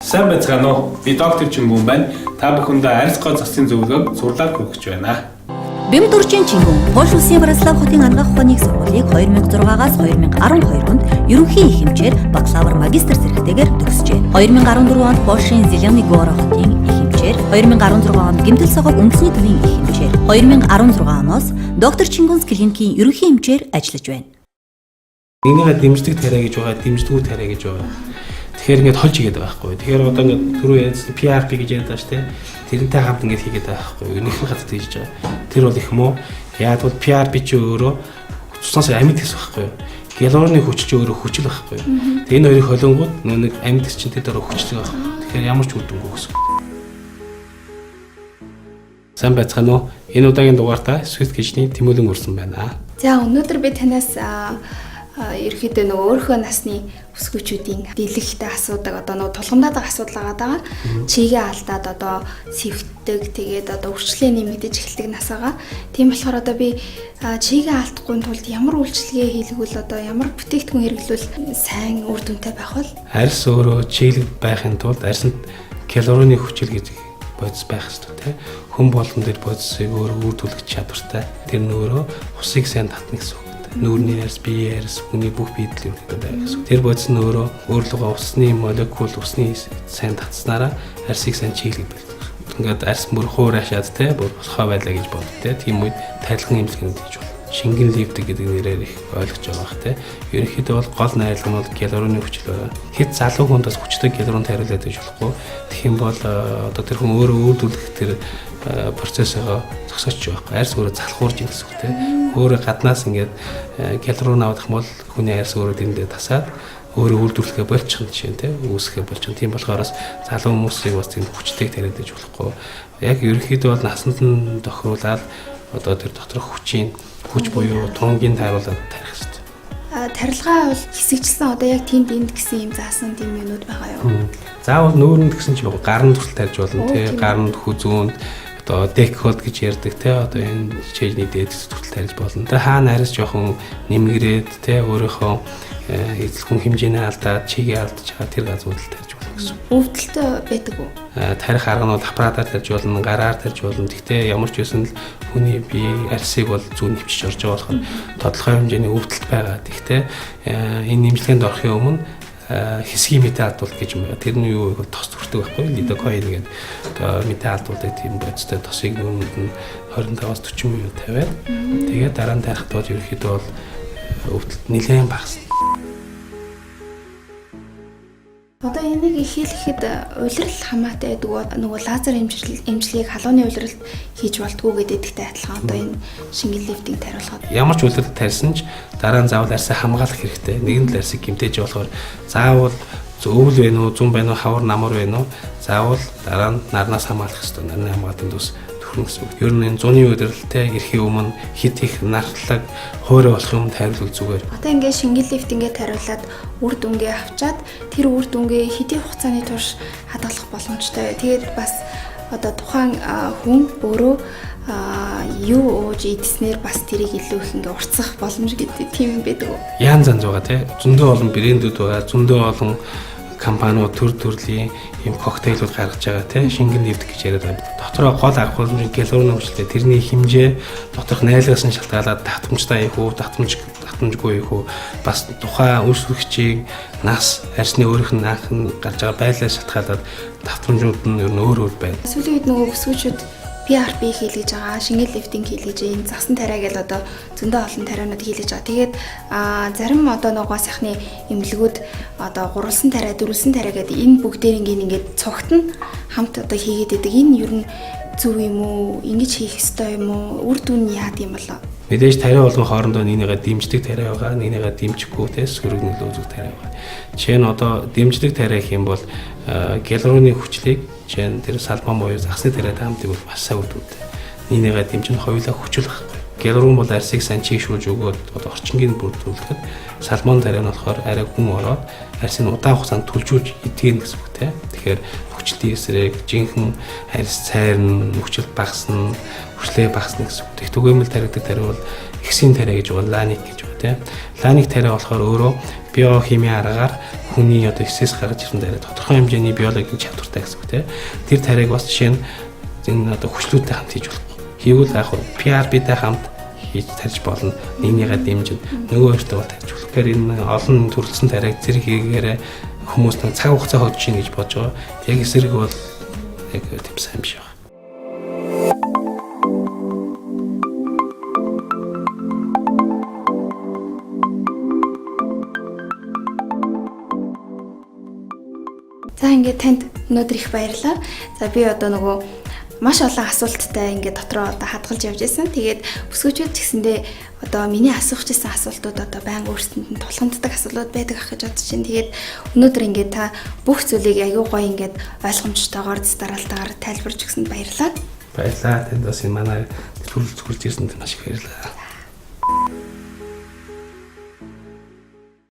Сайн байцгаана уу? Би доктор Чингүн байна. Та бүхэндээ арьсгой засгийн зөвлөгөөг сурлаад хүргэж байна. Бэмд урчин Чингүн Польш улсын Братислав хотын ангаах ухааны сургуулийг 2006-аас 2012 онд ерөнхий их хэмжээр бакалавр магистр зэрэгтэйгээр төгсжээ. 2014 онд Польшийн Зеленый город хотын их хэмжээр, 2016 онд Гэмтэл согог үндэсний төвийн их хэмжээр, 2016 оноос доктор Чингүнс клиникийн ерөнхий хэмжээр ажиллаж байна. Нэгнийгээ дэмждэг тариа гэж байгаа, дэмждэггүй тариа гэж байгаа. Тэгэхээр ингээд холж игээд байгаа байхгүй. Тэгэхээр одоо ингээд түрүү ярьсан PRP гэж яриад байгаа шүү дээ. Тэрнтэй хамт ингээд хийгээд байгаа байхгүй. Өнөөхний хатад хийж байгаа. Тэр бол их муу. Яг бол PRP чи өөрөө цуснаас амьд хэс байхгүй. Гиалуроны хүч чи өөрөө хүчил байхгүй. Тэгээ энэ хоёрыг холонгууд нэг амьд хэс чинь тэр дараа хүчлэг байхгүй. Тэгэхээр ямар ч үр дүнгүй гэсэн. Сайн байцгаана уу? Энэ удаагийн дугаартаа Swift Kitchen-ийн Тэмүүлэн өрсөн байна. За өнөөдөр би танаас ерөөхдөө нөгөө өөрийнхөө насны өсгөөчүүдийн дийлэгтэй асуудаг одоо нөгөө тулгамдаад байгаа асуудал байгаа. Чигээ алдаад одоо сэвтдэг, тэгээд одоо үрчлээ нэмэгдэж эхэлдэг насаага. Тийм болохоор одоо би чигээ алдахгүй тулд ямар үйлчилгээ хийлгүүл одоо ямар бүтээгдэхүүн хэрэглүүл сайн үр дүнтэй байх вэ? Арьс өөрөө чиглэг байхын тулд арьсанд калорийн хүчил гэж бодис байх хэрэгтэй тийм. Хүн болгон дээр бодисыг өөрөө үрдүүлэх чадвартай. Тэр нь өөрөө усыг сайн татна гэсэн үг. Нүүрний арьс, биеийн арьс, хүний бүх биедлийг байдаг гэсэн. Тэр бодис нь өөрөө өөрлөгөө усны молекул, усны сайн татснараа арьсыг сайн чиглэдэг. Ингээд арьс мөр хуур ашаад те бүр болохоо байлаа гэж бод те. Тийм үед тайлхан имлэгнүүд гэж байна. Шингэн лифт гэдэг нэрээр их ойлгож байгаа бах те. Ерөнхийдөө бол гол найрлагын бол гиалуроны хүчил байгаа. Хэд залуу хүндээс хүчтэй гиалуронд хариулаад байж болохгүй. Тэгэх юм бол одоо тэр хүн өөрөө үйлдвэрлэх тэр процессоо зогсооч байхгүй. Арьс өөрөө залхуурж ин гэсэн үг те. Өөрөө гаднаас ингээд гиалурон авах юм бол хүний арьс өөрөө тэндээ тасаад өөрөө үйлдвэрлэхэ болчихно жишээ те. Үүсэхэ болчихно. Тийм болохоор залуу хүмүүсийг бас тийм хүчтэй тариад байж болохгүй. Яг ерөнхийдөө бол насанд нь тохируулаад одоо тэр доторх хүч буюу тунгийн тааруулаад тарих хэрэгтэй. Тарилгаа бол хэсэгчлсэн одоо яг тэнд энд гэсэн юм заасан тийм юмнууд байгаа юу? Заавал нүүрэнд гэсэн чинь гарн төрөл тарьж болно те. Гарнд хүзүүнд одоо декход гэж ярьдаг те. Одоо энэ чэйний дээд төрөл тарьж болно. Тэр хаана арьс жоохон нэмгэрээд те өөрийнхөө эзлэхэн хэмжээний алдаад чигээ алдаж байгаа тэр газруудад тарьж болно гэсэн. Өвдөлтөө байдаг уу? Тарих арга нь бол аппаратаар тарьж болно, гараар тарьж болно. Гэхдээ ямар ч байсан л хүний бие арьсыг бол зүүн нэвчиж орж байгаа болохоор тодорхой хэмжээний өвдөлт байгаа. Гэхдээ энэ нэмжлэгэнд орохын өмнө хэсгийн мэдээ алдуулах гэж юм байна. Тэр нь юу вэ? Тос төртөг байхгүй лидокоин гэдэг мэдээ алдуулдаг тийм бодистой тосыг нүунд нь 25-аас 40 минут тавиад тэгээд дараа нь тарихад бол ерөөхдөө бол өвдөлт нэлээд багасна. Одоо энийг ихийлэхэд улирал хамаатай байдаг нөгөө лазер эмчилгээг халууны улиралд хийж болтгоо гэдэгтэй адилхан одоо энэ шингэн лифтинг тариулахад ямар ч улирал тарьсан ч дараа нь заавал арьсаа хамгаалах хэрэгтэй. Нэгэн л арьсыг гэмтээж болохоор заавал өвөл вэ нү, зүүн байна уу, хавар намар вэ нү заавал дараа нь нарнаас хамгаалах хэрэгтэй. Нарны хамгаалалтын тус гэсэн үг. Ер нь энэ зуны удирдалтай ирэхийн өмнө хит их нарлаг хуурай болох юм тайруулах зүгээр. Одоо ингээд шингэн лифтингээ тариулаад үр дүнгээ авчаад тэр үр дүнгээ хэдийн хугацааны турш хадгалах боломжтой. Тэгээд бас одоо тухайн хүн өөрөө юу ууж идснээр бас тэрийг илүү их ингээ уртсах боломж гэдэг тийм юм байдаг уу? Яан занз байгаа тий. Зөндөө олон брэндүүд байгаа, зөндөө олон компаниуд төрлийн ийм коктейлүүд гаргаж байгаа тий. Шингэн лифт гэж яриад байна. Дотроо гол арга хэмжээ гиалуроны хүчтэй тэрний хэмжээ доторх найлагаас нь шалтгаалаад татамжтай их үү, татамжгүй их үү бас тухайн үйлчлэгчийн нас, арьсны өөрийнх нь анх нь гарч байгаа байлаас шалтгаалаад татамжууд нь ер нь өөр байна. Сүүлийн үед нөгөө өсвөчүүд PRP хийлгэж байгаа, шингэн лифтинг хийлгэж энэ засан тариа гэж одоо зөндөө олон тарианууд хийлгэж байгаа. Тэгээд зарим одоо нөгөө сайхны эмнэлгүүд одоо 3-сан тариа, 4-сэн тариа гэдэг энэ бүгдээрийг ингээд цогтно хамт одоо хийгээд байдаг. Энэ ер нь зөв юм уу? Ингэж хийх ёстой юм уу? Үр дүн яад юм болоо? Мэдээж тариа болгон хоорондоо нэгнийгээ дэмждэг тариа байгаа, нэгнийгээ дэмжихгүй те сөрөг нөлөө үзүүлэх тариа байгаа. Жишээ нь одоо дэмждэг тариа гэх юм бол гиалуроны хүчлийг жишээ нь тэр салмон буюу загсны тариатай хамт бол маш сайн үүдтэй. Нэгнийгээ дэмжин хоёулаа хүчил байхгүй. Гиалурон бол арьсыг сайн чийгшүүлж өгөөд одоо орчингийн бүрдүүлэхэд салмон тариа нь болохоор арай гүн ороод арьсыг удаан хугацаанд түлжүүлж идэх гэсэн үг те. Тэгэхээр хүчтэй эсрэг жинхэнэ арьс цайрн хүчил багасна, хүчлээ багасна гэсэн үг. Түгээмэл таригдаг тариа бол ихсийн тариа гэж байгаа, ланик гэж байгаа тийм. Ланик тариа болохоор өөрөө биохимийн аргаар хүний одоо эсээс гаргаж ирсэн дээр тодорхой хэмжээний биологийн чадвартай гэсэн үг тийм. Тэр тариаг бас жишээ нь энэ одоо хүчлүүдтэй хамт хийж болох. Хийвэл яг PRP-тэй хамт хийж тарьж болно. Нэгнийгээ дэмжин нөгөө өөртөө тарьж болох. Тэгэхээр энэ олон төрөлсөн тариаг зэрэг хийгээрээ хүмүүс цаг хугацаа hodж ийн гэж бодож байгаа. Яг эсрэг бол яг тийм сайн биш байна. За ингээд танд өнөөдөр их баярлалаа. За би одоо нөгөө маш олон асуулттай ингээд дотроо одоо хадгалж явж байсан. Тэгээд бүсгүүчүүд ч гэсэндээ одоо миний асуух гэсэн асуултууд одоо байнга өөрсдөнд нь тулгамддаг асуулууд байдаг ах гэж бодож байна. Тэгээд өнөөдөр ингээд та бүх зүйлийг аягүй гоё ингээд ойлгомжтойгоор дараалтаагаар тайлбарж өгсөнд баярлалаа. Баярлалаа. Танд бас энэ манай төлөвлөлт хүрж ирсэнд маш их баярлалаа.